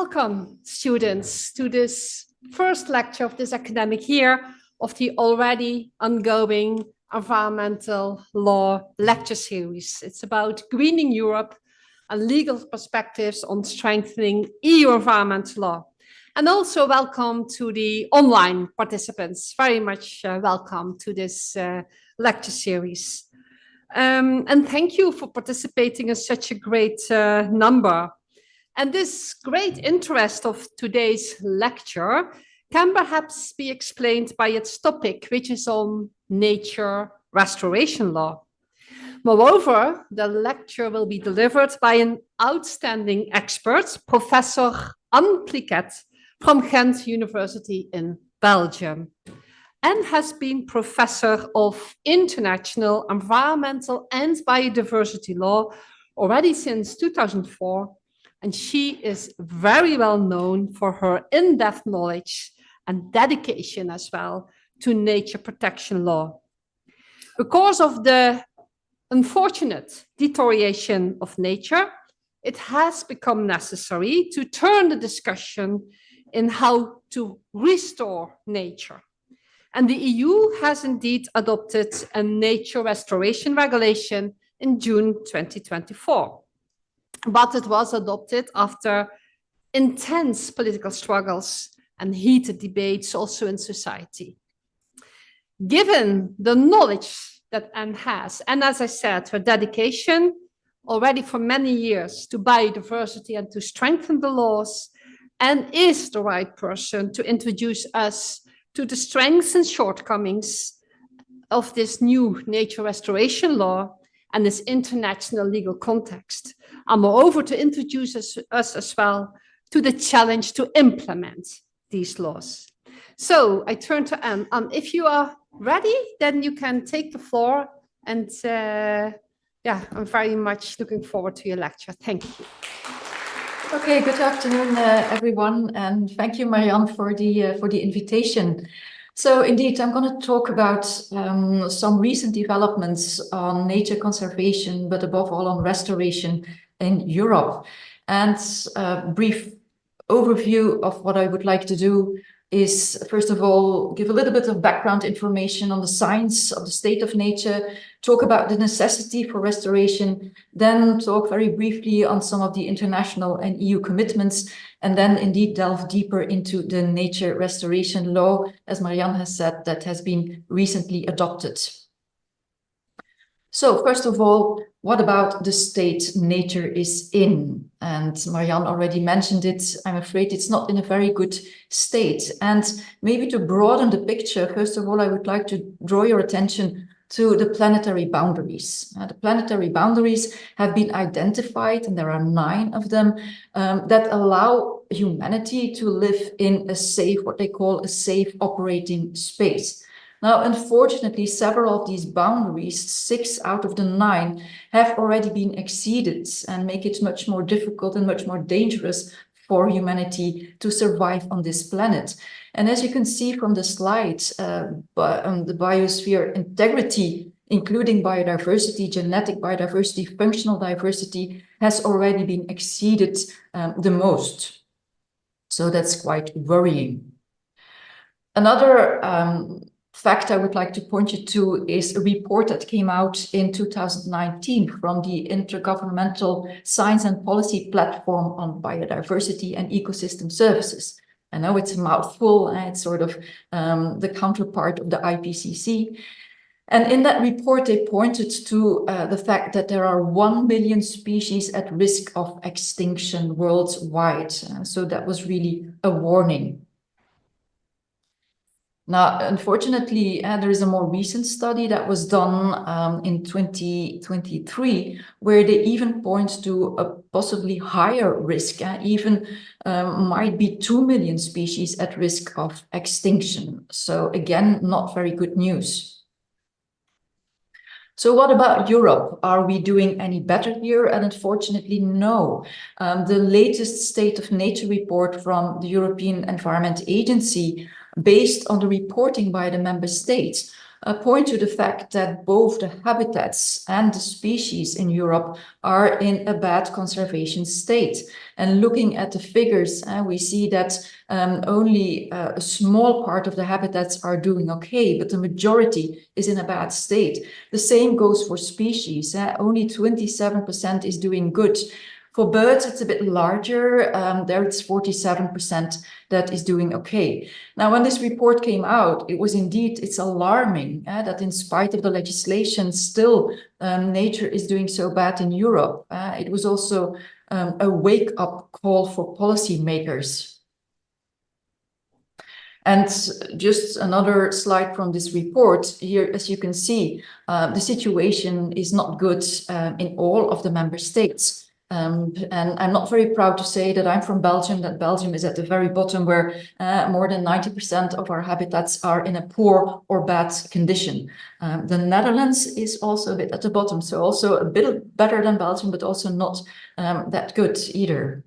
Welcome, students, to this first lecture of this academic year of the already ongoing environmental law lecture series. It's about greening Europe and legal perspectives on strengthening EU environmental law. And also welcome to the online participants. Very much welcome to this lecture series. And thank you for participating in such a great number. And this great interest of today's lecture can perhaps be explained by its topic, which is on nature restoration law. Moreover, the lecture will be delivered by an outstanding expert, Professor Cliquet from Ghent University in Belgium, and has been Professor of International Environmental and Biodiversity Law already since 2004. And she is very well known for her in-depth knowledge and dedication as well to nature protection law. Because of the unfortunate deterioration of nature, it has become necessary to turn the discussion in how to restore nature. And the EU has indeed adopted a nature restoration regulation in June 2024. But it was adopted after intense political struggles and heated debates also in society. Given the knowledge that Anne has, and as I said, her dedication already for many years to biodiversity and to strengthen the laws, Anne is the right person to introduce us to the strengths and shortcomings of this new nature restoration law and this international legal context, and moreover to introduce us as well to the challenge to implement these laws. So I turn to Anne. If you are ready, then you can take the floor, and I'm very much looking forward to your lecture. Thank you. Okay, good afternoon, everyone, and thank you, Marianne, for the invitation. So indeed, I'm going to talk about some recent developments on nature conservation, but above all on restoration in Europe. And a brief overview of what I would like to do is, first of all, give a little bit of background information on the science of the state of nature, talk about the necessity for restoration, then talk very briefly on some of the international and EU commitments, and then indeed delve deeper into the nature restoration law, as Marianne has said, that has been recently adopted. So first of all, what about the state nature is in? And Marianne already mentioned it. I'm afraid it's not in a very good state. And maybe to broaden the picture, first of all, I would like to draw your attention to the planetary boundaries. The planetary boundaries have been identified, and there are 9 of them, that allow humanity to live in a safe, what they call a safe operating space. Now, unfortunately, several of these boundaries, 6 out of the 9, have already been exceeded and make it much more difficult and much more dangerous for humanity to survive on this planet. And as you can see from the slides, the biosphere integrity, including biodiversity, genetic biodiversity, functional diversity, has already been exceeded the most. So that's quite worrying. Another fact I would like to point you to is a report that came out in 2019 from the Intergovernmental Science and Policy Platform on Biodiversity and Ecosystem Services. I know it's a mouthful, it's sort of the counterpart of the IPCC. And in that report, they pointed to the fact that there are 1 billion species at risk of extinction worldwide. So that was really a warning. Now, unfortunately, there is a more recent study that was done in 2023, where they even point to a possibly higher risk, even might be 2 million species at risk of extinction. So again, not very good news. So what about Europe? Are we doing any better here? And unfortunately, no. The latest State of Nature report from the European Environment Agency based on the reporting by the member states, point to the fact that both the habitats and the species in Europe are in a bad conservation state. And looking at the figures, we see that only a small part of the habitats are doing okay, but the majority is in a bad state. The same goes for species. Only 27% is doing good. For birds, it's a bit larger. There it's 47% that is doing okay. Now, when this report came out, it's alarming that in spite of the legislation, still nature is doing so bad in Europe. It was also a wake-up call for policymakers. And just another slide from this report here, as you can see, the situation is not good in all of the member states. And I'm not very proud to say that I'm from Belgium, that Belgium is at the very bottom where more than 90% of our habitats are in a poor or bad condition. The Netherlands is also a bit at the bottom, so also a bit better than Belgium, but also not that good either.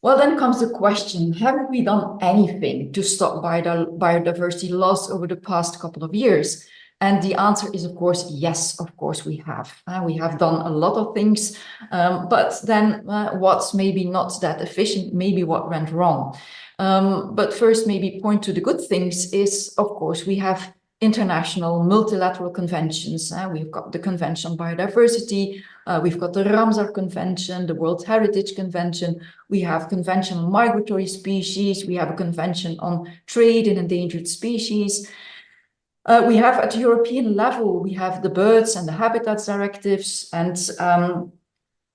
Well, then comes the question, have we done anything to stop biodiversity loss over the past couple of years? And the answer is, of course, yes, of course we have. We have done a lot of things, but then what's maybe not that efficient, maybe what went wrong. But first, maybe point to the good things is, of course, we have international multilateral conventions. We've got the Convention on Biodiversity, we've got the Ramsar Convention, the World Heritage Convention, we have Convention on Migratory Species, we have a Convention on Trade in Endangered Species. We have at the European level, we have the Birds and the Habitats Directives, and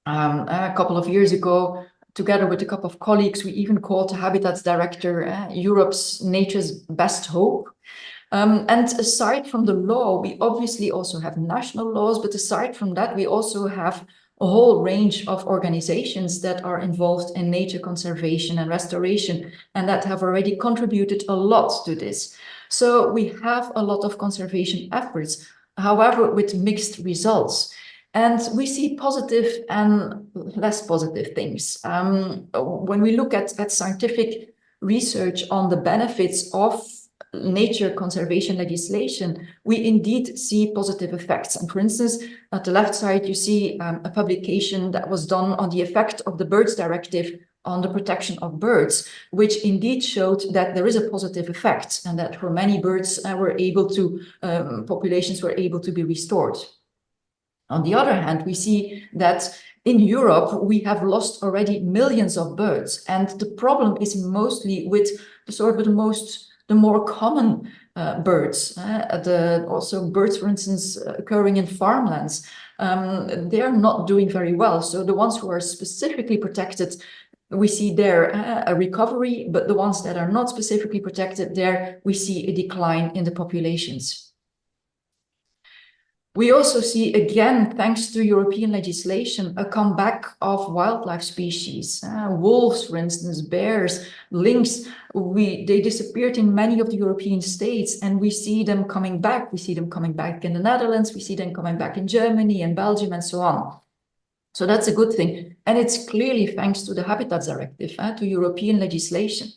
a couple of years ago, together with a couple of colleagues, we even called the Habitats Director Europe's Nature's Best Hope. And aside from the law, we obviously also have national laws, but aside from that, we also have a whole range of organizations that are involved in nature conservation and restoration, and that have already contributed a lot to this. So we have a lot of conservation efforts, however, with mixed results. And we see positive and less positive things. When we look at scientific research on the benefits of nature conservation legislation, we indeed see positive effects. And for instance, at the left side, you see a publication that was done on the effect of the Birds Directive on the protection of birds, which indeed showed that there is a positive effect and that for many birds populations were able to be restored. On the other hand, we see that in Europe, we have lost already millions of birds. And the problem is mostly with the more common birds. Also birds, for instance, occurring in farmlands, they are not doing very well. So the ones who are specifically protected, we see there a recovery, but the ones that are not specifically protected, there we see a decline in the populations. We also see, again, thanks to European legislation, a comeback of wildlife species. Wolves, for instance, bears, lynx, they disappeared in many of the European states, and we see them coming back. We see them coming back in the Netherlands, we see them coming back in Germany and Belgium and so on. So that's a good thing. And it's clearly thanks to the Habitats Directive, to European legislation.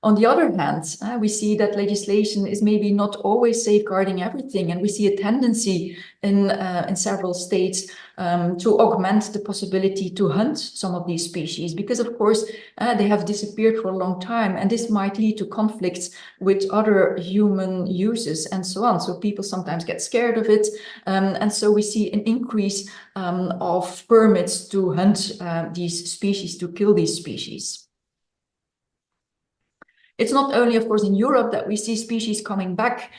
On the other hand, we see that legislation is maybe not always safeguarding everything, and we see a tendency in several states to augment the possibility to hunt some of these species, because of course they have disappeared for a long time, and this might lead to conflicts with other human uses and so on. So people sometimes get scared of it, and so we see an increase of permits to hunt these species, to kill these species. It's not only, of course, in Europe that we see species coming back.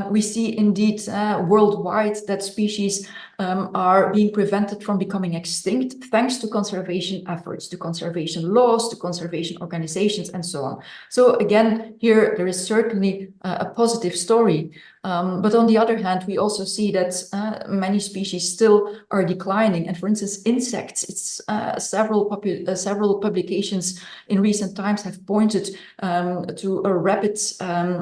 We see indeed worldwide that species are being prevented from becoming extinct thanks to conservation efforts, to conservation laws, to conservation organizations, and so on. So again, here there is certainly a positive story. But on the other hand, we also see that many species still are declining. And for instance, insects, it's several publications in recent times have pointed to a rapid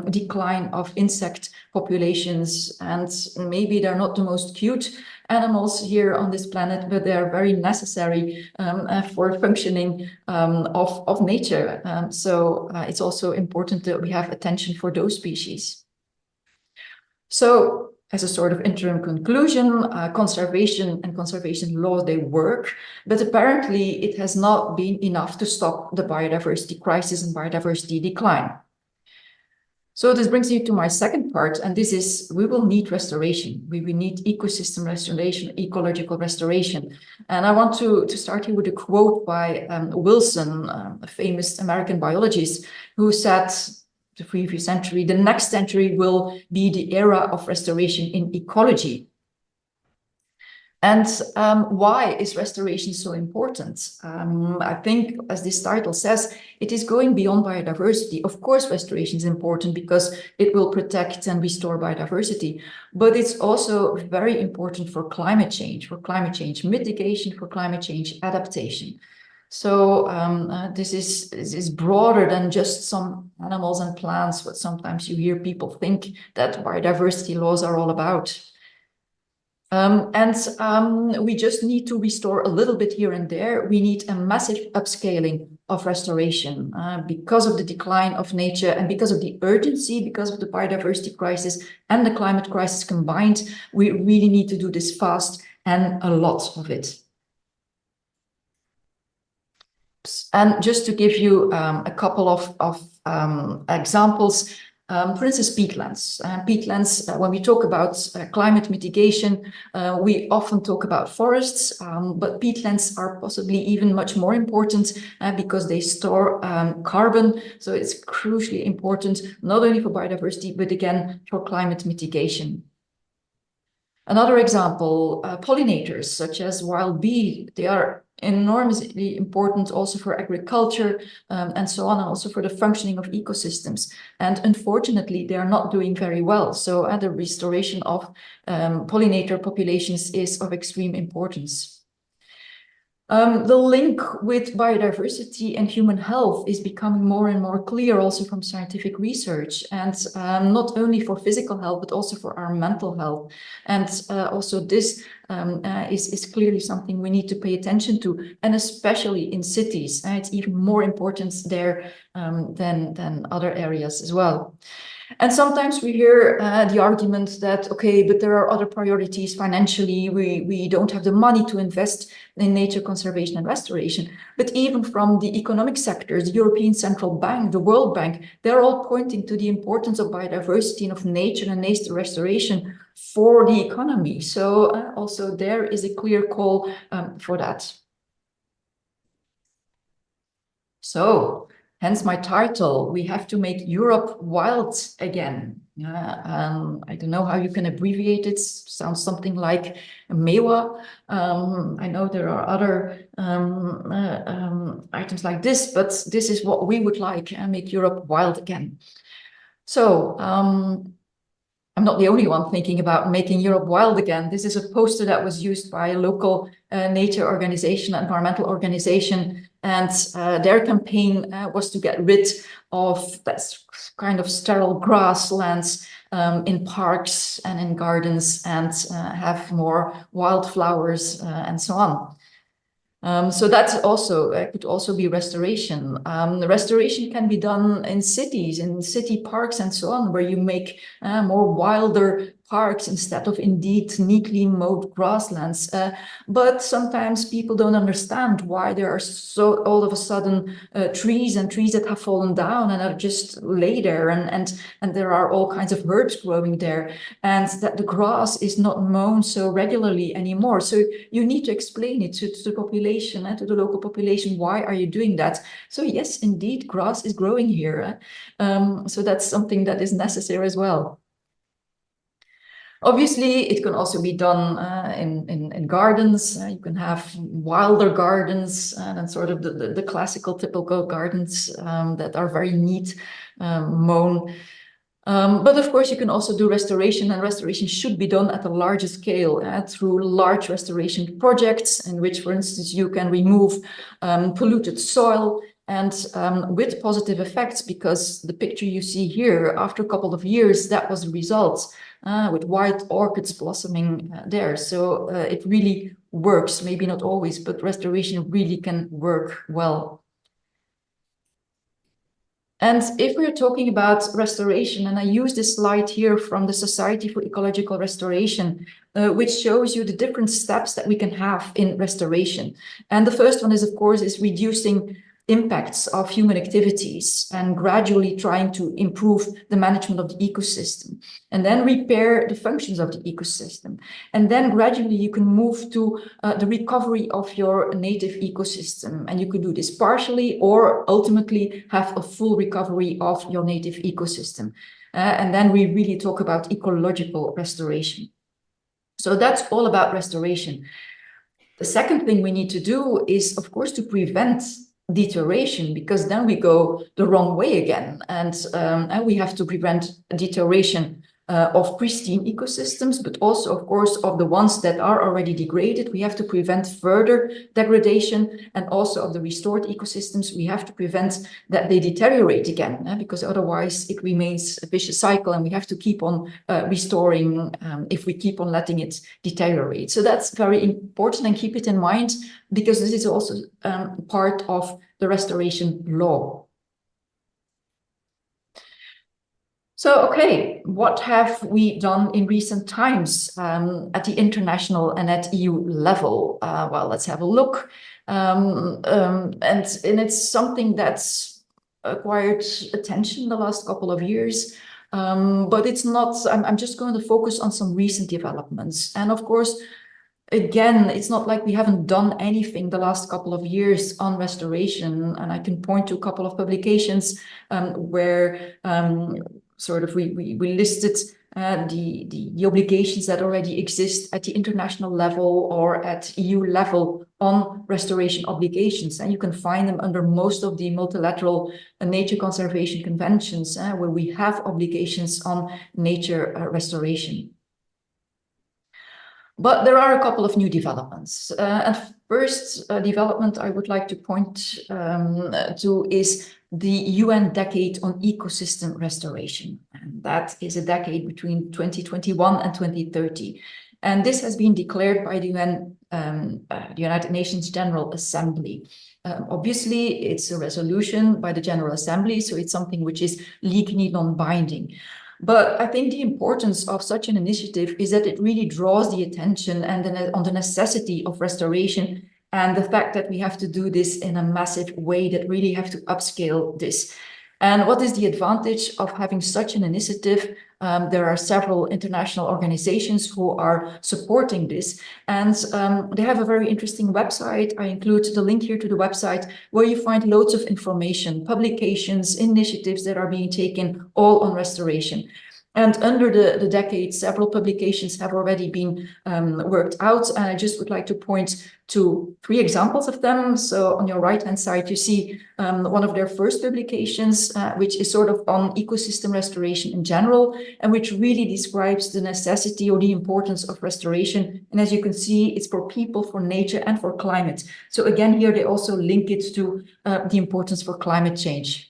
decline of insect populations, and maybe they're not the most cute animals here on this planet, but they're very necessary for functioning of nature. So it's also important that we have attention for those species. So as a sort of interim conclusion, conservation and conservation law, they work, but apparently it has not been enough to stop the biodiversity crisis and biodiversity decline. So this brings me to my second part, and this is, we will need restoration. We will need ecosystem restoration, ecological restoration. And I want to start here with a quote by Wilson, a famous American biologist, who said, the previous century, the next century will be the era of restoration in ecology. And why is restoration so important? I think, as this title says, it is going beyond biodiversity. Of course, restoration is important because it will protect and restore biodiversity, but it's also very important for climate change mitigation, for climate change adaptation. So this is broader than just some animals and plants, what sometimes you hear people think that biodiversity laws are all about. We just need to restore a little bit here and there. We need a massive upscaling of restoration because of the decline of nature and because of the urgency, because of the biodiversity crisis and the climate crisis combined. We really need to do this fast and a lot of it. And just to give you a couple of examples, for instance, peatlands. Peatlands, when we talk about climate mitigation, we often talk about forests, but peatlands are possibly even much more important because they store carbon. So it's crucially important, not only for biodiversity, but again, for climate mitigation. Another example, pollinators, such as wild bee, they are enormously important also for agriculture and so on, and also for the functioning of ecosystems. And unfortunately, they are not doing very well. So the restoration of pollinator populations is of extreme importance. The link with biodiversity and human health is becoming more and more clear also from scientific research, and not only for physical health, but also for our mental health. And also this is clearly something we need to pay attention to, and especially in cities. It's even more important there than other areas as well. And sometimes we hear the argument that, okay, but there are other priorities financially. We don't have the money to invest in nature conservation and restoration. But even from the economic sectors, the European Central Bank, the World Bank, they're all pointing to the importance of biodiversity and of nature and nature restoration for the economy. So also there is a clear call for that. So, hence my title, we have to make Europe wild again. I don't know how you can abbreviate it. Sounds something like MEWA. I know there are other items like this, but this is what we would like, make Europe wild again. So I'm not the only one thinking about making Europe wild again. This is a poster that was used by a local nature organization, environmental organization, and their campaign was to get rid of that kind of sterile grasslands in parks and in gardens, and have more wildflowers and so on. So that's also could also be restoration. The restoration can be done in cities, in city parks and so on, where you make more wilder parks instead of indeed neatly mowed grasslands. But sometimes people don't understand why there are so all of a sudden trees that have fallen down and are just lay there, and there are all kinds of herbs growing there, and that the grass is not mown so regularly anymore. So you need to explain it to the population and to the local population. Why are you doing that? So yes, indeed, grass is growing here. So that's something that is necessary as well. Obviously, it can also be done in gardens. You can have wilder gardens and sort of the classical typical gardens that are very neat, mown. But of course, you can also do restoration, and restoration should be done at a larger scale through large restoration projects in which, for instance, you can remove polluted soil and with positive effects, because the picture you see here, after a couple of years, that was the result, with white orchids blossoming there. So it really works, maybe not always, but restoration really can work well. And if we're talking about restoration, and I use this slide here from the Society for Ecological Restoration, which shows you the different steps that we can have in restoration. And the first one is, of course, is reducing impacts of human activities and gradually trying to improve the management of the ecosystem, and then repair the functions of the ecosystem. And then gradually you can move to the recovery of your native ecosystem. And you could do this partially or ultimately have a full recovery of your native ecosystem. And then we really talk about ecological restoration. So that's all about restoration. The second thing we need to do is, of course, to prevent deterioration, because then we go the wrong way again, and we have to prevent deterioration of pristine ecosystems, but also, of course, of the ones that are already degraded. We have to prevent further degradation, and also of the restored ecosystems, we have to prevent that they deteriorate again, because otherwise it remains a vicious cycle, and we have to keep on restoring if we keep on letting it deteriorate. So that's very important, and keep it in mind, because this is also part of the restoration law. So, okay, what have we done in recent times at the international and at EU level? Well, let's have a look. And it's something that's acquired attention the last couple of years, but it's not, I'm just going to focus on some recent developments. And of course, again, it's not like we haven't done anything the last couple of years on restoration. And I can point to a couple of publications where sort of we listed the obligations that already exist at the international level or at EU level on restoration obligations. And you can find them under most of the multilateral nature conservation conventions, where we have obligations on nature restoration. But there are a couple of new developments. And first development I would like to point to is the UN Decade on Ecosystem Restoration. And that is a decade between 2021 and 2030. And this has been declared by the UN, the United Nations General Assembly. Obviously, it's a resolution by the General Assembly, so it's something which is legally non-binding. But I think the importance of such an initiative is that it really draws the attention on the necessity of restoration, and the fact that we have to do this in a massive way, that really have to upscale this. And what is the advantage of having such an initiative? There are several international organizations who are supporting this, and they have a very interesting website. I include the link here to the website, where you find loads of information, publications, initiatives that are being taken all on restoration. And under the decade, several publications have already been worked out. And I just would like to point to 3 examples of them. So on your right-hand side, you see one of their first publications, which is sort of on ecosystem restoration in general, and which really describes the necessity or the importance of restoration. And as you can see, it's for people, for nature, and for climate. So again, here they also link it to the importance for climate change.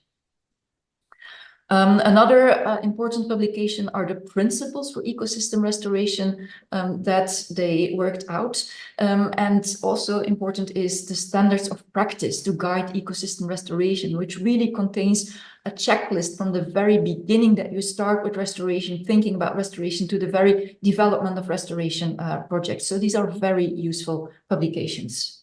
Another important publication are the principles for ecosystem restoration that they worked out. And also important is the standards of practice to guide ecosystem restoration, which really contains a checklist from the very beginning that you start with restoration, thinking about restoration, to the very development of restoration projects. So these are very useful publications.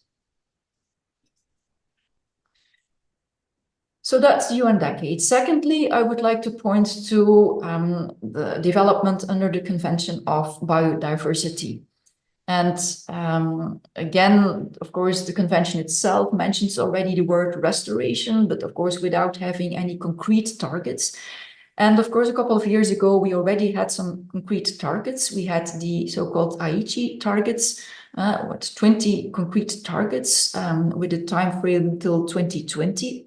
So that's UN Decade. Secondly, I would like to point to the development under the Convention of Biodiversity. And again, of course, the convention itself mentions already the word restoration, but of course, without having any concrete targets. And of course, a couple of years ago, we already had some concrete targets. We had the so-called Aichi targets, 20 concrete targets with a time frame until 2020.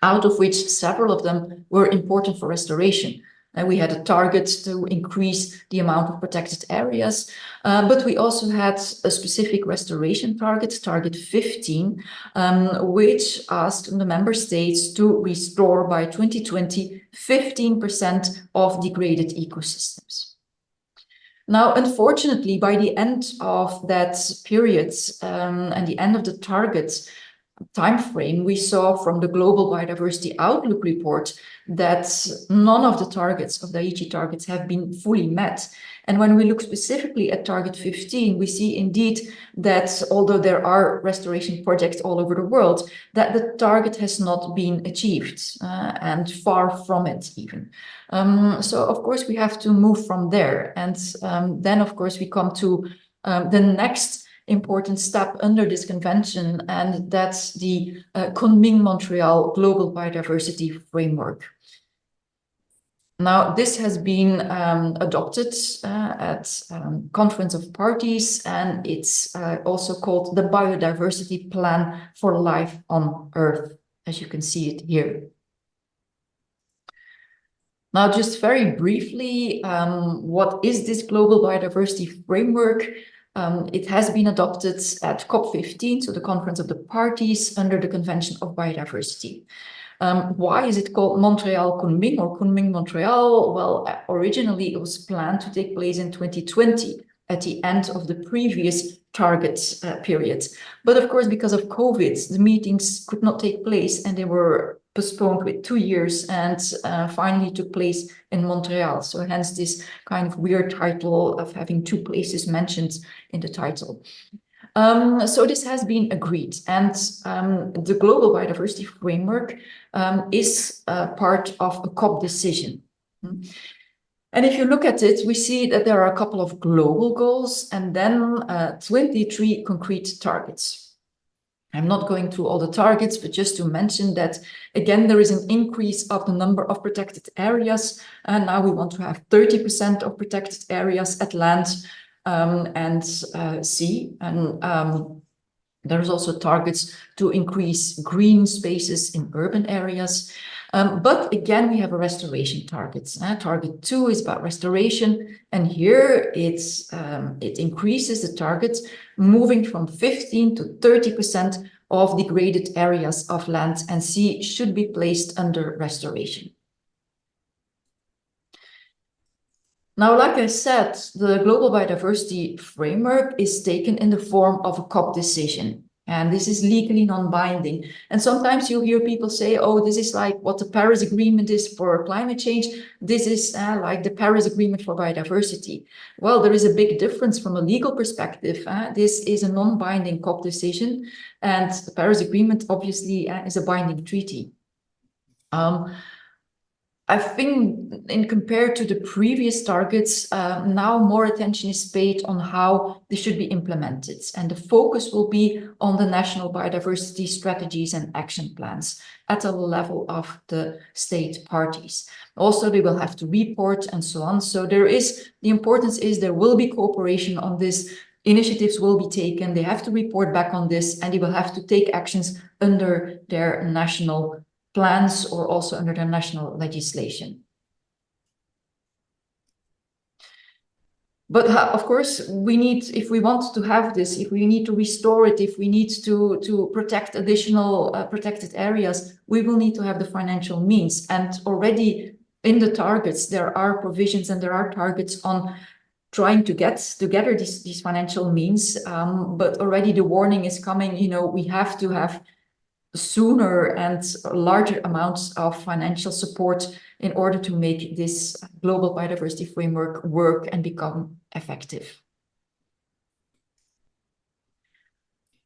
Out of which several of them were important for restoration. We had a target to increase the amount of protected areas, but we also had a specific restoration target, target 15, which asked the member states to restore by 2020 15% of degraded ecosystems. Now, unfortunately, by the end of that period and the end of the target time frame, we saw from the Global Biodiversity Outlook report that none of the targets of the Aichi targets have been fully met. And when we look specifically at target 15, we see indeed that although there are restoration projects all over the world, that the target has not been achieved and far from it even. So of course we have to move from there. And then of course we come to the next important step under this convention, and that's the Kunming-Montreal Global Biodiversity Framework. Now, this has been adopted at Conference of Parties, and it's also called the Biodiversity Plan for Life on Earth, as you can see it here. Now, just very briefly, what is this Global Biodiversity Framework? It has been adopted at COP15, so the Conference of the Parties, under the Convention of Biodiversity. Why is it called Montreal Kunming or Kunming Montreal? Well, originally it was planned to take place in 2020 at the end of the previous target period. But of course, because of COVID, the meetings could not take place and they were postponed with 2 years and finally took place in Montreal. So hence this kind of weird title of having 2 places mentioned in the title. So this has been agreed, and the Global Biodiversity Framework is part of a COP decision. And if you look at it, we see that there are a couple of global goals and then 23 concrete targets. I'm not going through all the targets, but just to mention that, again, there is an increase of the number of protected areas. And now we want to have 30% of protected areas at land and sea. And there's also targets to increase green spaces in urban areas. But again, we have a restoration target. Target 2 is about restoration. And here it increases the target, moving from 15 to 30% of degraded areas of land and sea should be placed under restoration. Now, like I said, the Global Biodiversity Framework is taken in the form of a COP decision. And this is legally non-binding. And sometimes you hear people say, oh, this is like what the Paris Agreement is for climate change. This is like the Paris Agreement for biodiversity. Well, there is a big difference from a legal perspective. This is a non-binding COP decision. And the Paris Agreement, obviously, is a binding treaty. I think in compared to the previous targets, now more attention is paid on how they should be implemented. And the focus will be on the national biodiversity strategies and action plans at the level of the state parties. Also, they will have to report and so on. So the importance is there will be cooperation on this. Initiatives will be taken. They have to report back on this, and they will have to take actions under their national plans or also under their national legislation. But of course, we need, if we want to have this, if we need to restore it, if we need to protect additional protected areas, we will need to have the financial means. And already in the targets, there are provisions and there are targets on trying to get together these financial means. But already the warning is coming, you know, we have to have sooner and larger amounts of financial support in order to make this global biodiversity framework work and become effective.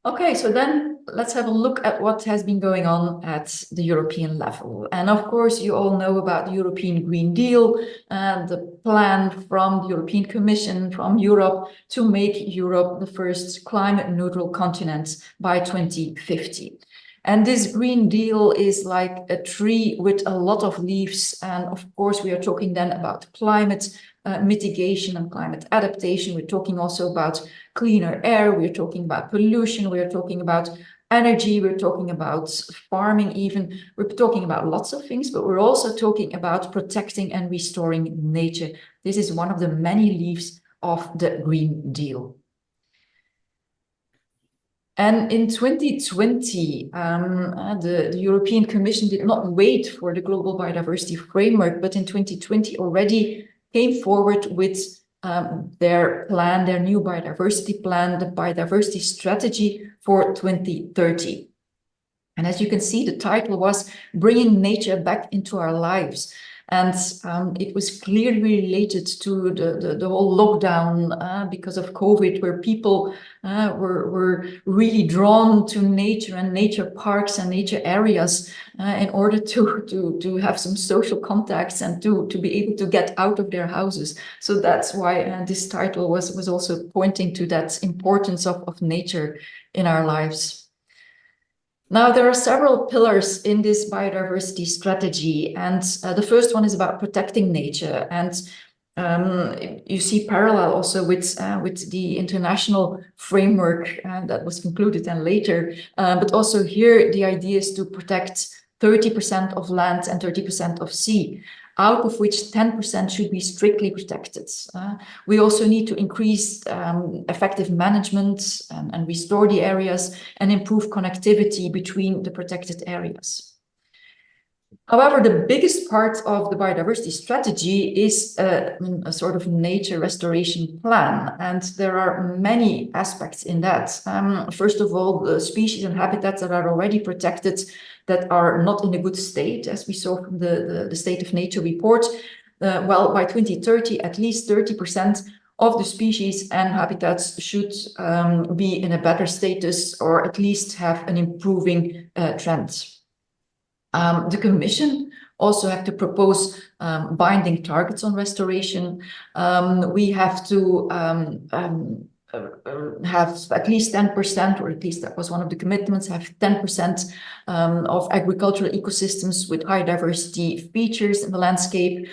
Okay, so then let's have a look at what has been going on at the European level. And of course, you all know about the European Green Deal, the plan from the European Commission, from Europe, to make Europe the first climate neutral continent by 2050. And this Green Deal is like a tree with a lot of leaves. And of course, we are talking then about climate mitigation and climate adaptation. We're talking also about cleaner air. We're talking about pollution. We're talking about energy, we're talking about farming even, we're talking about lots of things, but we're also talking about protecting and restoring nature. This is one of the many leaves of the Green Deal. And in 2020, the European Commission did not wait for the Global Biodiversity Framework, but in 2020 already came forward with their plan, their new biodiversity plan, the biodiversity strategy for 2030. And as you can see, the title was Bringing Nature Back into Our Lives. And it was clearly related to the whole lockdown because of COVID, where people were really drawn to nature and nature parks and nature areas in order to have some social contacts and to be able to get out of their houses. So that's why this title was also pointing to that importance of nature in our lives. Now, there are several pillars in this biodiversity strategy, and the first one is about protecting nature. And you see parallel also with the international framework that was concluded then later. But also here, the idea is to protect 30% of land and 30% of sea, out of which 10% should be strictly protected. We also need to increase effective management and restore the areas and improve connectivity between the protected areas. However, the biggest part of the biodiversity strategy is a sort of nature restoration plan, and there are many aspects in that. First of all, the species and habitats that are already protected that are not in a good state, as we saw from the State of Nature report. Well, by 2030, at least 30% of the species and habitats should be in a better status, or at least have an improving trend. The Commission also have to propose binding targets on restoration. We have to have at least 10%, or at least that was one of the commitments, have 10% of agricultural ecosystems with high diversity features in the landscape.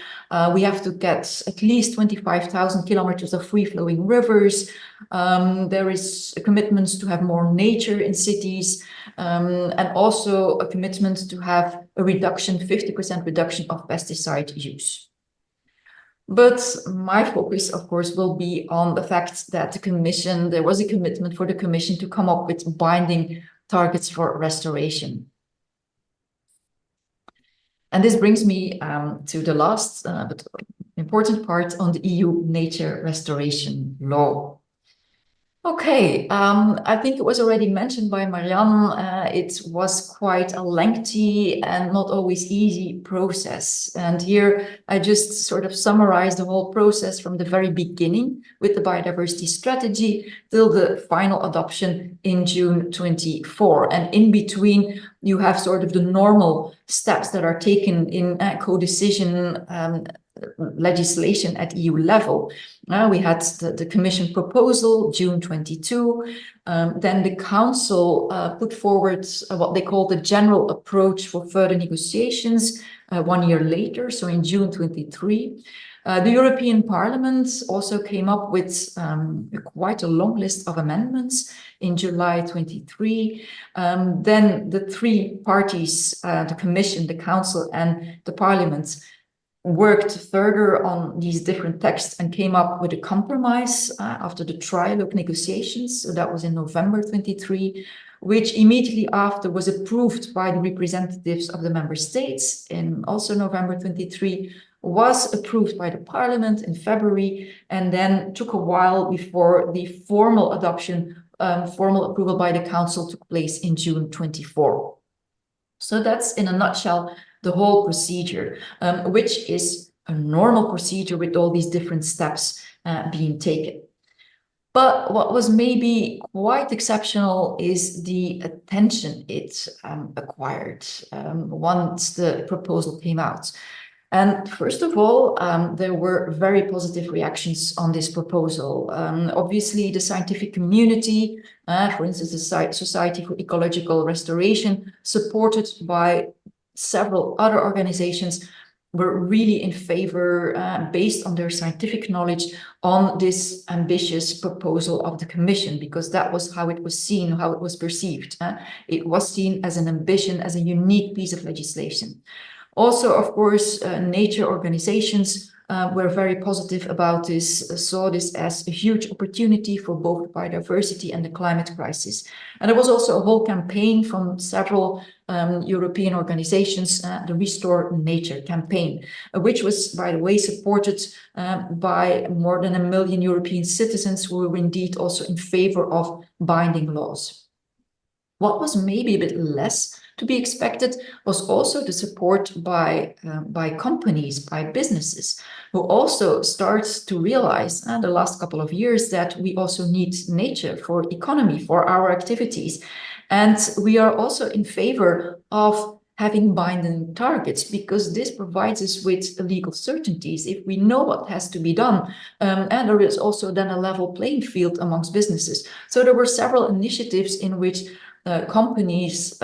We have to get at least 25,000 kilometers of free-flowing rivers. There is a commitment to have more nature in cities, and also a commitment to have a reduction, 50% reduction of pesticide use. But my focus, of course, will be on the fact that the Commission, there was a commitment for the Commission to come up with binding targets for restoration. And this brings me to the last but important part on the EU Nature Restoration Law. Okay, I think it was already mentioned by Marianne, it was quite a lengthy and not always easy process. And here I just sort of summarize the whole process from the very beginning with the biodiversity strategy till the final adoption in June 24. And in between, you have sort of the normal steps that are taken in co-decision legislation at EU level. We had the Commission proposal, June 22. Then the Council put forward what they call the general approach for further negotiations 1 year later, so in June 23. The European Parliament also came up with quite a long list of amendments in July 23. Then the three parties, the Commission, the Council, and the Parliament, worked further on these different texts and came up with a compromise after the trilogue negotiations. So that was in November 23, which immediately after was approved by the representatives of the member states in also November 23, was approved by the Parliament in February, and then took a while before the formal adoption, formal approval by the Council took place in June 24. So that's in a nutshell the whole procedure, which is a normal procedure with all these different steps being taken. But what was maybe quite exceptional is the attention it acquired once the proposal came out. And first of all, there were very positive reactions on this proposal. Obviously, the scientific community, for instance, the Society for Ecological Restoration, supported by several other organizations, were really in favor, based on their scientific knowledge, on this ambitious proposal of the Commission, because that was how it was seen, how it was perceived. It was seen as an ambition, as a unique piece of legislation. Also, of course, nature organizations were very positive about this, saw this as a huge opportunity for both biodiversity and the climate crisis. And there was also a whole campaign from several European organizations, the Restore Nature campaign, which was, by the way, supported by more than 1 million European citizens who were indeed also in favor of binding laws. What was maybe a bit less to be expected was also the support by companies, by businesses, who also start to realize in the last couple of years that we also need nature for economy, for our activities. And we are also in favor of having binding targets, because this provides us with legal certainties if we know what has to be done. And there is also then a level playing field amongst businesses. So there were several initiatives in which companies,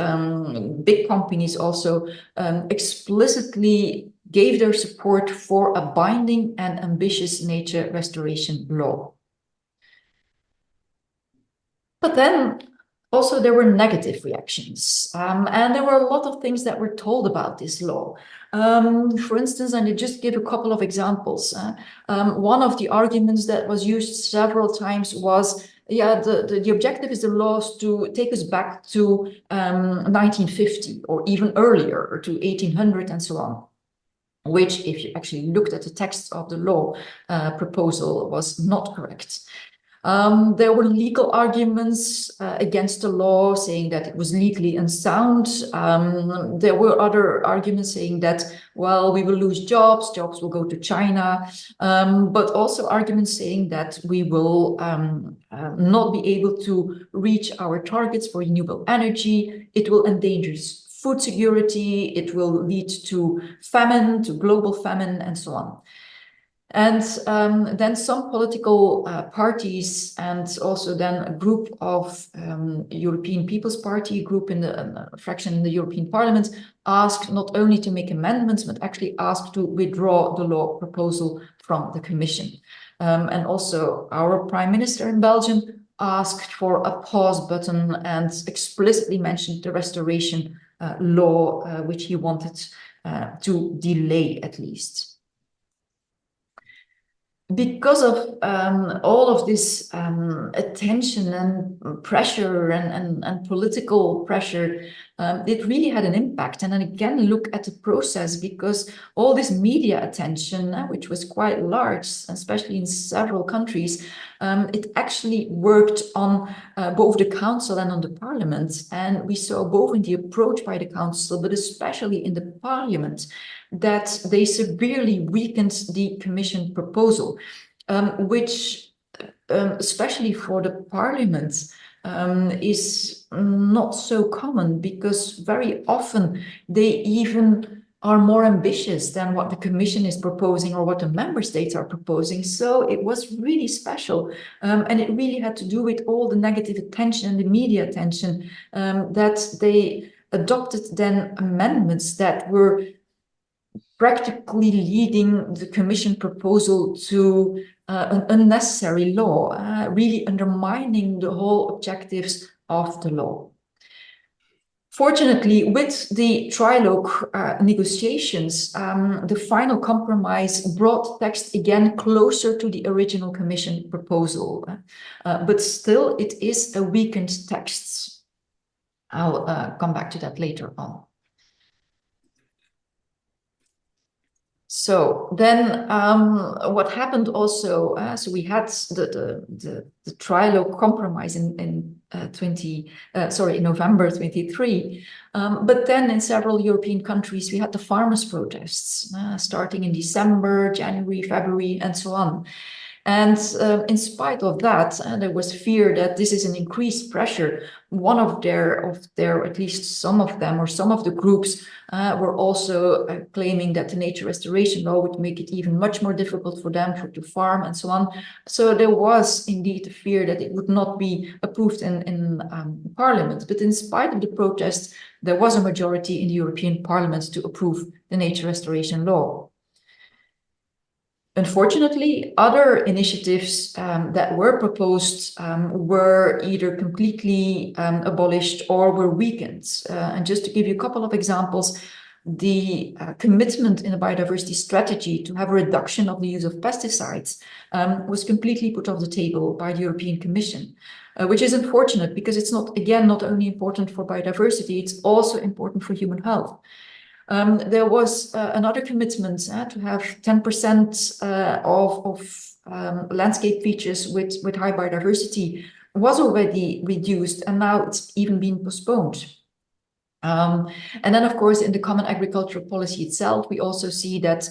big companies also explicitly gave their support for a binding and ambitious nature restoration law. But then also there were negative reactions, and there were a lot of things that were told about this law. For instance, and I just give a couple of examples. One of the arguments that was used several times was, yeah, the objective is the laws to take us back to 1950 or even earlier, or to 1800 and so on, which, if you actually looked at the text of the law proposal, was not correct. There were legal arguments against the law, saying that it was legally unsound. There were other arguments saying that, well, we will lose jobs will go to China, but also arguments saying that we will not be able to reach our targets for renewable energy. It will endanger food security. It will lead to famine, to global famine, and so on. And then some political parties, and also then a group of European People's Party, a group in the fraction in the European Parliament, asked not only to make amendments, but actually asked to withdraw the law proposal from the Commission. And also our Prime Minister in Belgium asked for a pause button and explicitly mentioned the restoration law, which he wanted to delay at least. Because of all of this attention and pressure and political pressure, it really had an impact. And then again, look at the process, because all this media attention, which was quite large, especially in several countries, it actually worked on both the Council and on the Parliament. And we saw both in the approach by the Council, but especially in the Parliament, that they severely weakened the Commission proposal, which, especially for the Parliament, is not so common, because very often they even are more ambitious than what the Commission is proposing or what the member states are proposing. So it was really special, and it really had to do with all the negative attention and the media attention, that they adopted then amendments that were practically leading the Commission proposal to an unnecessary law, really undermining the whole objectives of the law. Fortunately, with the trilogue negotiations, the final compromise brought text again closer to the original Commission proposal, but still it is a weakened text. I'll come back to that later on. So then what happened also, so we had the trilogue compromise in November 23, but then in several European countries we had the farmers' protests starting in December, January, February, and so on. And in spite of that, there was fear that this is an increased pressure. One of their, at least some of them, or some of the groups were also claiming that the nature restoration law would make it even much more difficult for them to farm and so on. So there was indeed a fear that it would not be approved in Parliament. But in spite of the protests, there was a majority in the European Parliament to approve the nature restoration law. Unfortunately, other initiatives that were proposed were either completely abolished or were weakened. And just to give you a couple of examples, the commitment in the biodiversity strategy to have a reduction of the use of pesticides was completely put off the table by the European Commission, which is unfortunate because it's not only important for biodiversity, it's also important for human health. There was another commitment to have 10% of landscape features with high biodiversity was already reduced, and now it's even been postponed. And then, of course, in the Common Agricultural Policy itself, we also see that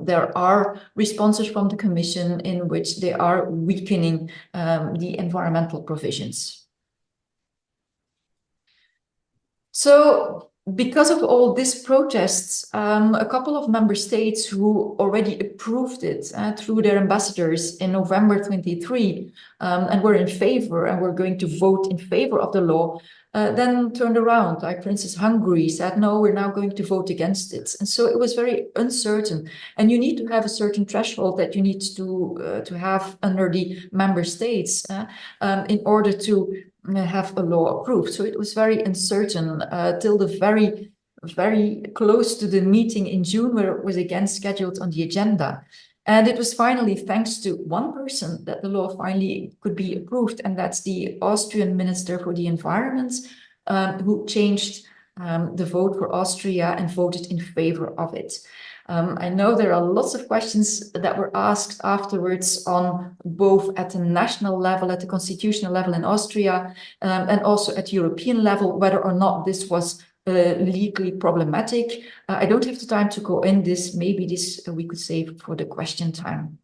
there are responses from the Commission in which they are weakening the environmental provisions. So, because of all these protests, a couple of member states who already approved it through their ambassadors in November 23 and were in favor and were going to vote in favor of the law, then turned around, like for instance, Hungary said, no, we're now going to vote against it. And so it was very uncertain. And you need to have a certain threshold that you need to have under the member states in order to have a law approved. So it was very uncertain till the very close to the meeting in June, where it was again scheduled on the agenda. And it was finally thanks to one person that the law finally could be approved, and that's the Austrian Minister for the Environment, who changed the vote for Austria and voted in favor of it. I know there are lots of questions that were asked afterwards on both at the national level, at the constitutional level in Austria, and also at European level, whether or not this was legally problematic. I don't have the time to go in this. Maybe this we could save for the question time.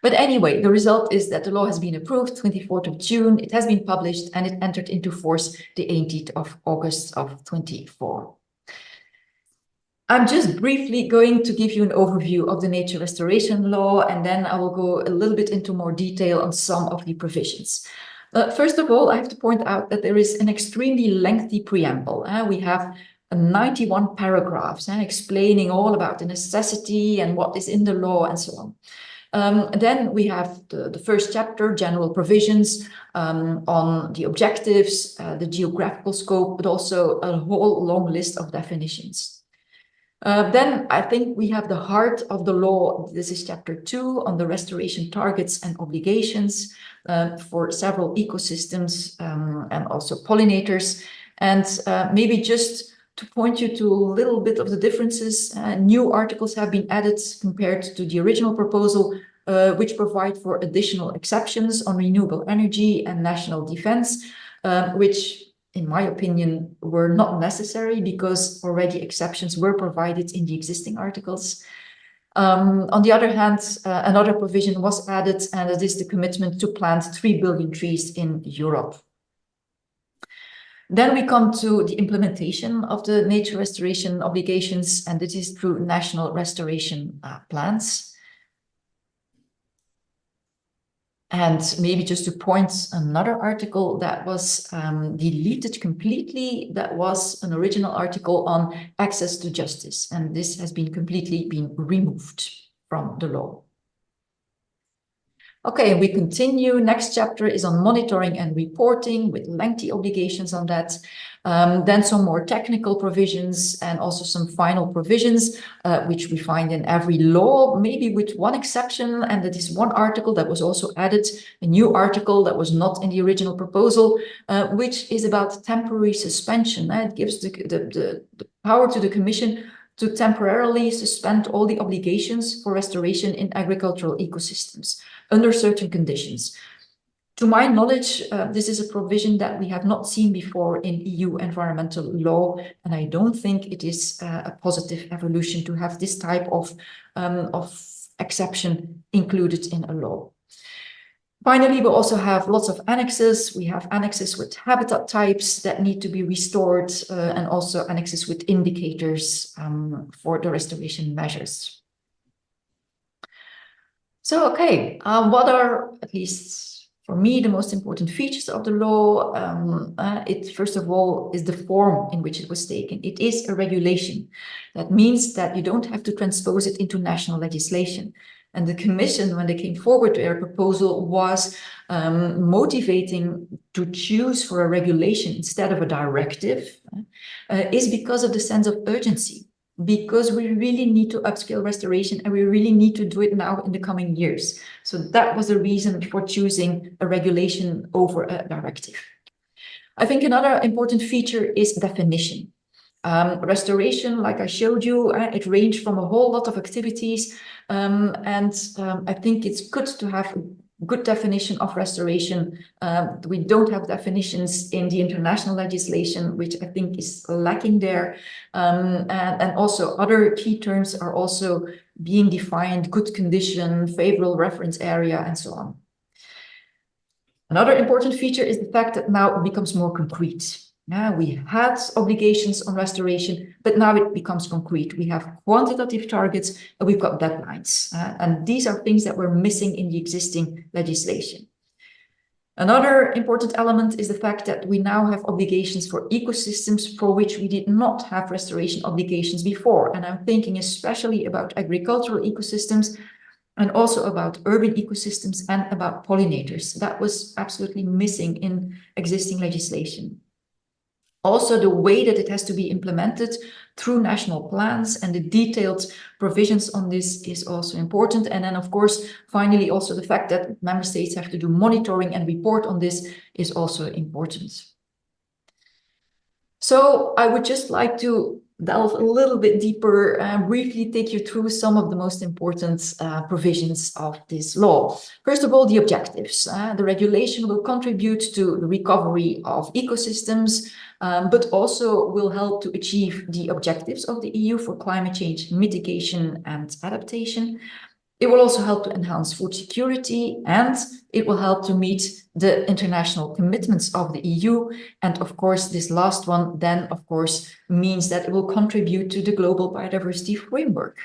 But anyway, the result is that the law has been approved 24th of June. It has been published and it entered into force the 18th of August of 24. I'm just briefly going to give you an overview of the nature restoration law, and then I will go a little bit into more detail on some of the provisions. First of all, I have to point out that there is an extremely lengthy preamble. We have 91 paragraphs explaining all about the necessity and what is in the law and so on. Then we have the first chapter, general provisions on the objectives, the geographical scope, but also a whole long list of definitions. Then I think we have the heart of the law. This is chapter 2 on the restoration targets and obligations for several ecosystems and also pollinators. And maybe just to point you to a little bit of the differences, new articles have been added compared to the original proposal, which provide for additional exceptions on renewable energy and national defense, which in my opinion, were not necessary because already exceptions were provided in the existing articles. On the other hand, another provision was added, and it is the commitment to plant 3 billion trees in Europe. Then we come to the implementation of the nature restoration obligations, and this is through national restoration plans. And maybe just to point another article that was deleted completely, that was an original article on access to justice. And this has been completely removed from the law. Okay, we continue. Next chapter is on monitoring and reporting with lengthy obligations on that. Then some more technical provisions and also some final provisions, which we find in every law, maybe with one exception, and that is one article that was also added, a new article that was not in the original proposal, which is about temporary suspension. It gives the power to the Commission to temporarily suspend all the obligations for restoration in agricultural ecosystems under certain conditions. To my knowledge, this is a provision that we have not seen before in EU environmental law, and I don't think it is a positive evolution to have this type of exception included in a law. Finally, we also have lots of annexes. We have annexes with habitat types that need to be restored, and also annexes with indicators for the restoration measures. So, okay, what are, at least for me, the most important features of the law? It, first of all, is the form in which it was taken. It is a regulation. That means that you don't have to transpose it into national legislation. And the Commission, when they came forward to their proposal, was motivating to choose for a regulation instead of a directive, is because of the sense of urgency. Because we really need to upscale restoration and we really need to do it now in the coming years. So that was the reason for choosing a regulation over a directive. I think another important feature is definition. Restoration, like I showed you, it ranged from a whole lot of activities. I think it's good to have a good definition of restoration. We don't have definitions in the international legislation, which I think is lacking there. And also other key terms are also being defined: good condition, favorable reference area, and so on. Another important feature is the fact that now it becomes more concrete. We had obligations on restoration, but now it becomes concrete. We have quantitative targets and we've got deadlines. And these are things that were missing in the existing legislation. Another important element is the fact that we now have obligations for ecosystems for which we did not have restoration obligations before. And I'm thinking especially about agricultural ecosystems and also about urban ecosystems and about pollinators. That was absolutely missing in existing legislation. Also, the way that it has to be implemented through national plans and the detailed provisions on this is also important. And then, of course, finally, also the fact that member states have to do monitoring and report on this is also important. So I would just like to delve a little bit deeper and briefly take you through some of the most important provisions of this law. First of all, the objectives. The regulation will contribute to the recovery of ecosystems, but also will help to achieve the objectives of the EU for climate change mitigation and adaptation. It will also help to enhance food security, and it will help to meet the international commitments of the EU. And of course, this last one then, of course, means that it will contribute to the global biodiversity framework.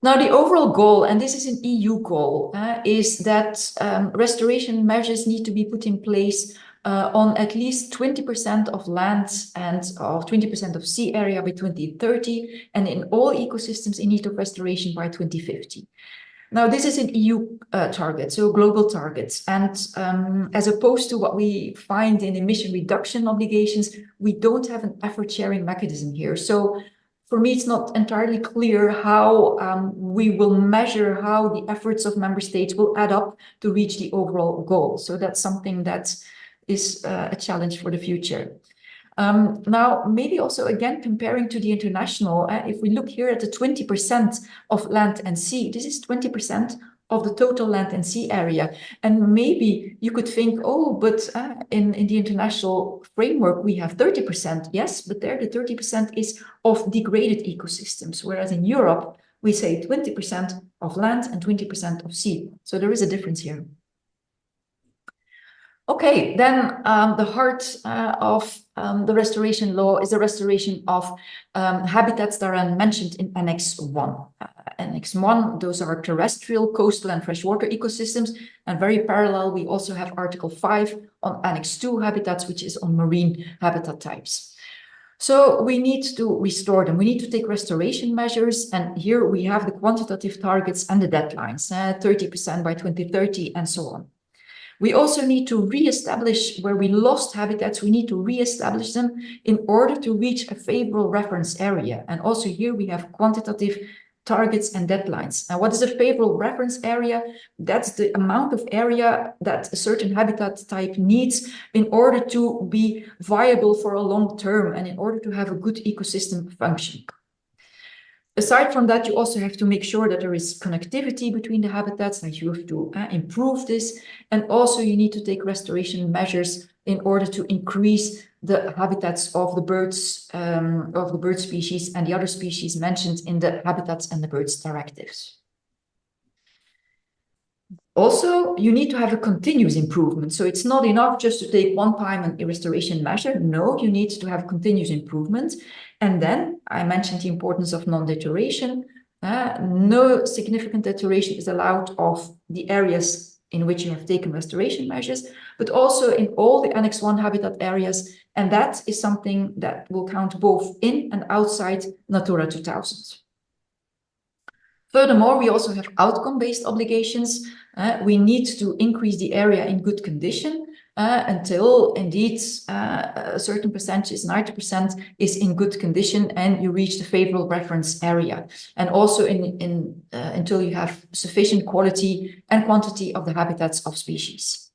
Now, the overall goal, and this is an EU goal, is that restoration measures need to be put in place on at least 20% of land and 20% of sea area by 2030, and in all ecosystems in need of restoration by 2050. Now, this is an EU target, so global targets. And as opposed to what we find in emission reduction obligations, we don't have an effort sharing mechanism here. So for me, it's not entirely clear how we will measure how the efforts of member states will add up to reach the overall goal. So that's something that is a challenge for the future. Now, maybe also again, comparing to the international, if we look here at the 20% of land and sea, this is 20% of the total land and sea area. And maybe you could think, oh, but in the international framework, we have 30%. Yes, but there the 30% is of degraded ecosystems, whereas in Europe, we say 20% of land and 20% of sea. So there is a difference here. Okay, then the heart of the restoration law is the restoration of habitats that are mentioned in Annex 1. Annex 1, those are terrestrial, coastal and freshwater ecosystems. And very parallel, we also have Article 5 on Annex 2 habitats, which is on marine habitat types. So we need to restore them. We need to take restoration measures. And here we have the quantitative targets and the deadlines, 30% by 2030 and so on. We also need to re-establish where we lost habitats. We need to re-establish them in order to reach a favorable reference area. And also here we have quantitative targets and deadlines. Now, what is a favorable reference area? That's the amount of area that a certain habitat type needs in order to be viable for a long term and in order to have a good ecosystem function. Aside from that, you also have to make sure that there is connectivity between the habitats, that you have to improve this. And also you need to take restoration measures in order to increase the habitats of the bird species and the other species mentioned in the Habitats and the Birds directives. Also, you need to have a continuous improvement. So it's not enough just to take one time a restoration measure. No, you need to have continuous improvement. And then I mentioned the importance of non-deterioration. No significant deterioration is allowed of the areas in which you have taken restoration measures, but also in all the Annex 1 habitat areas. And that is something that will count both in and outside Natura 2000. Furthermore, we also have outcome-based obligations. We need to increase the area in good condition until indeed a certain percentage, 90%, is in good condition and you reach the favorable reference area. And also until you have sufficient quality and quantity of the habitats of species.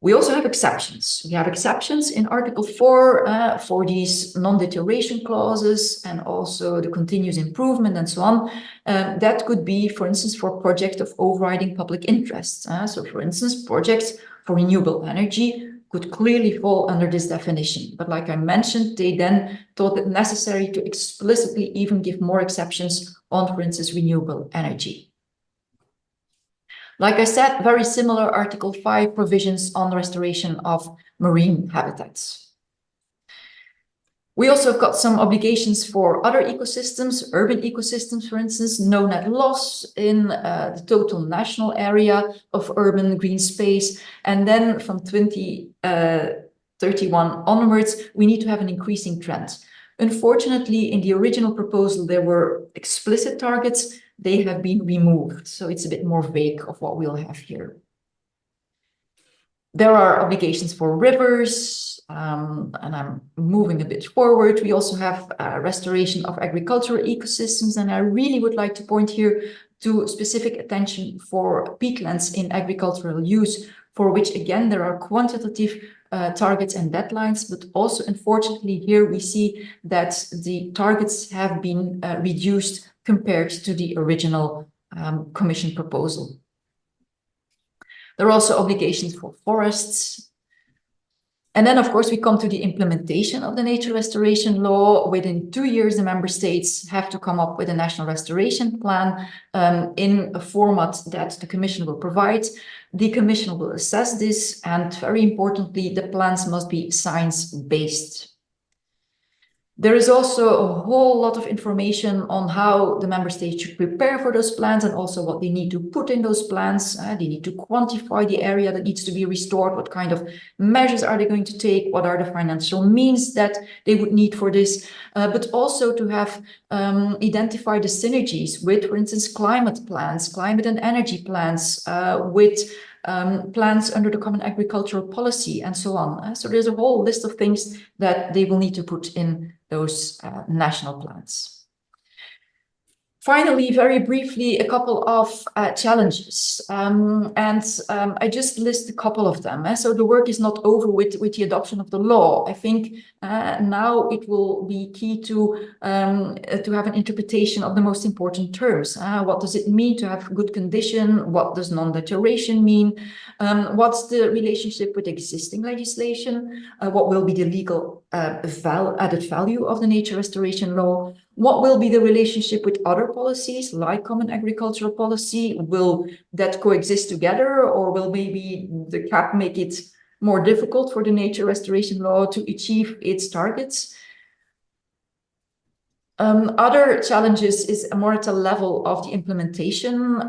We also have exceptions. We have exceptions in Article 4 for these non-deterioration clauses and also the continuous improvement and so on. That could be, for instance, for projects of overriding public interest. So, for instance, projects for renewable energy could clearly fall under this definition. But like I mentioned, they then thought it necessary to explicitly even give more exceptions on, for instance, renewable energy. Like I said, very similar Article 5 provisions on the restoration of marine habitats. We also have got some obligations for other ecosystems, urban ecosystems, for instance, no net loss in the total national area of urban green space. And then from 2031 onwards, we need to have an increasing trend. Unfortunately, in the original proposal, there were explicit targets. They have been removed, so it's a bit more vague of what we'll have here. There are obligations for rivers, and I'm moving a bit forward. We also have restoration of agricultural ecosystems, and I really would like to point here to specific attention for peatlands in agricultural use, for which, again, there are quantitative targets and deadlines, but also, unfortunately, here we see that the targets have been reduced compared to the original Commission proposal. There are also obligations for forests. And then, of course, we come to the implementation of the nature restoration law. Within 2 years, the member states have to come up with a national restoration plan in a format that the Commission will provide. The Commission will assess this, and very importantly, the plans must be science-based. There is also a whole lot of information on how the member states should prepare for those plans and also what they need to put in those plans. They need to quantify the area that needs to be restored. What kind of measures are they going to take? What are the financial means that they would need for this? But also to have identified the synergies with, for instance, climate plans, climate and energy plans, with plans under the Common Agricultural Policy and so on. So there's a whole list of things that they will need to put in those national plans. Finally, very briefly, a couple of challenges, I just list a couple of them. So the work is not over with the adoption of the law. I think now it will be key to have an interpretation of the most important terms. What does it mean to have good condition? What does non-deterioration mean? What's the relationship with existing legislation? What will be the legal added value of the nature restoration law? What will be the relationship with other policies like Common Agricultural Policy? Will that coexist together, or will maybe the CAP make it more difficult for the nature restoration law to achieve its targets? Other challenges is more at a level of the implementation,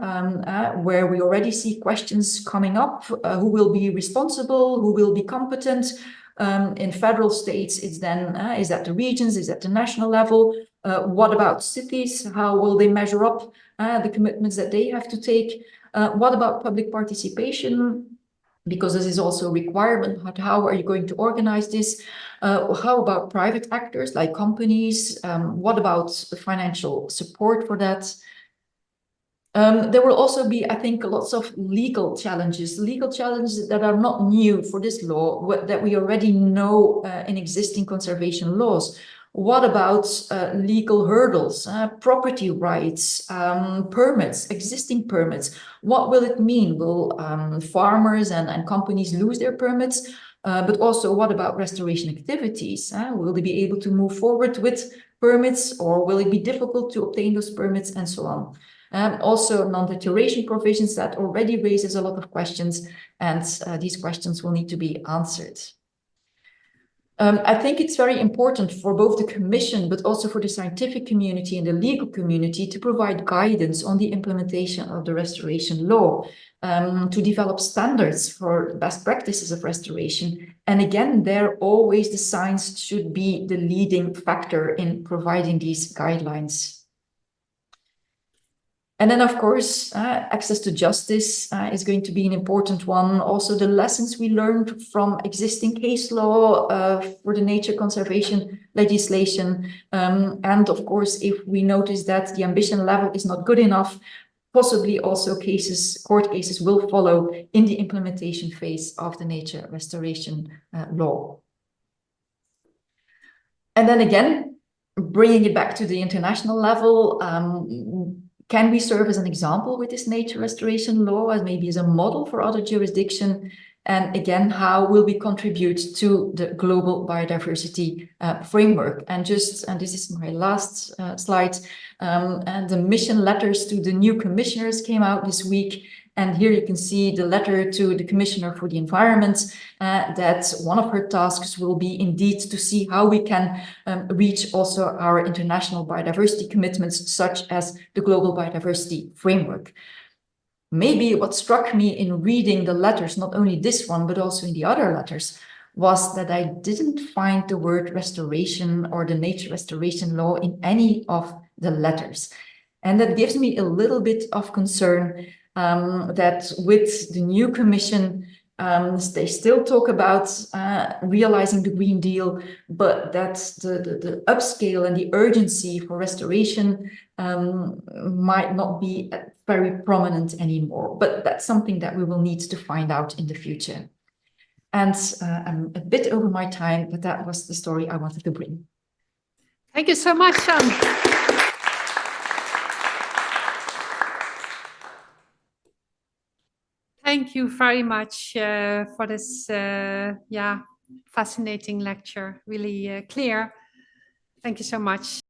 where we already see questions coming up. Who will be responsible? Who will be competent? In federal states, it's then, is that the regions? Is that the national level? What about cities? How will they measure up the commitments that they have to take? What about public participation? Because this is also a requirement. How are you going to organize this? How about private actors like companies? What about the financial support for that? There will also be, I think, lots of legal challenges that are not new for this law, that we already know in existing conservation laws. What about legal hurdles, property rights, permits, existing permits? What will it mean? Will farmers and companies lose their permits? But also, what about restoration activities? Will they be able to move forward with permits, or will it be difficult to obtain those permits, and so on? Also, non-deterioration provisions, that already raises a lot of questions, and these questions will need to be answered. I think it's very important for both the Commission, but also for the scientific community and the legal community, to provide guidance on the implementation of the restoration law, to develop standards for best practices of restoration. And again, there always the science should be the leading factor in providing these guidelines. And then, of course, access to justice is going to be an important one. Also, the lessons we learned from existing case law for the nature conservation legislation. And of course, if we notice that the ambition level is not good enough, possibly also court cases will follow in the implementation phase of the nature restoration law. And then again, bringing it back to the international level, can we serve as an example with this nature restoration law, as maybe as a model for other jurisdictions? And again, how will we contribute to the global biodiversity framework? And this is my last slide, and the mission letters to the new commissioners came out this week. And here you can see the letter to the Commissioner for the Environment, that one of her tasks will be indeed to see how we can reach also our international biodiversity commitments, such as the Global Biodiversity Framework. Maybe what struck me in reading the letters, not only this one, but also in the other letters, was that I didn't find the word restoration or the nature restoration law in any of the letters. And that gives me a little bit of concern, that with the new Commission, they still talk about realizing the Green Deal, but that the upscale and the urgency for restoration might not be very prominent anymore. But that's something that we will need to find out in the future. And I'm a bit over my time, but that was the story I wanted to bring. Thank you so much, Sean. Thank you very much for this fascinating lecture, really clear. Thank you so much.